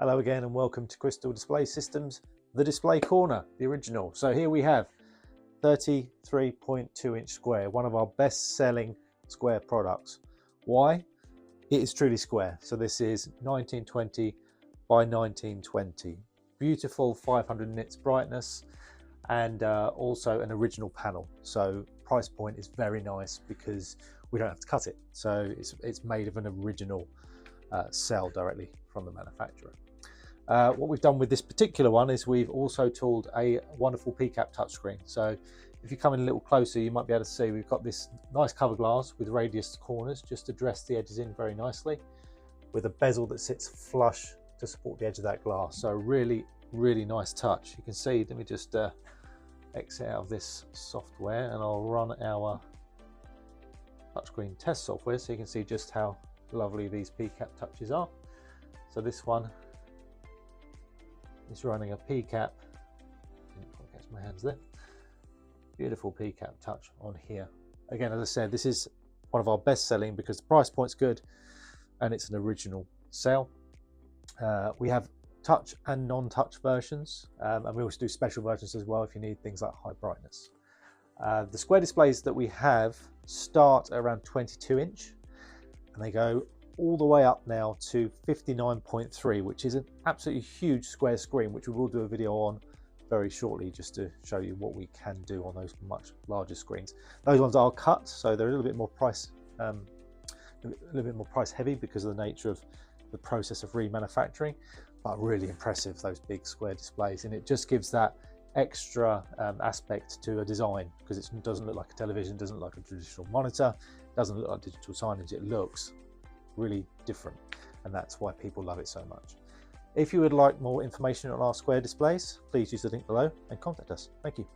Hello again and welcome to Crystal Display Systems, the display corner, the original. So here we have 33.2 inch square, one of our best selling square products. Why? It is truly square. So this is 1920 by 1920. Beautiful 500 nits brightness and also an original panel. So price point is very nice because we don't have to cut it. So it's made of an original cell directly from the manufacturer. What we've done with this particular one is we've also tooled a wonderful PCAP touchscreen. So if you come in a little closer, you might be able to see we've got this nice cover glass with radius corners just to dress the edges in very nicely, with a bezel that sits flush to support the edge of that glass. So really nice touch. You can see, let me just exit out of this software and I'll run our touchscreen test software so you can see just how lovely these PCAP touches are. So this one is running a PCAP, I'll catch my hands there, beautiful PCAP touch on here. Again, as I said, this is one of our best selling because the price point's good and it's an original cell. We have touch and non-touch versions, and we also do special versions as well if you need things like high brightness. The square displays that we have start around 22 inch and they go all the way up now to 59.3, which is an absolutely huge square screen, which we will do a video on very shortly just to show you what we can do on those much larger screens. Those ones are cut, so they're a little bit more price heavy because of the nature of the process of remanufacturing, but really impressive, those big square displays, and it just gives that extra aspect to a design because it doesn't look like a television, doesn't look like a traditional monitor, doesn't look like digital signage. It looks really different, and that's why people love it so much. If you would like more information on our square displays, please use the link below and contact us. Thank you.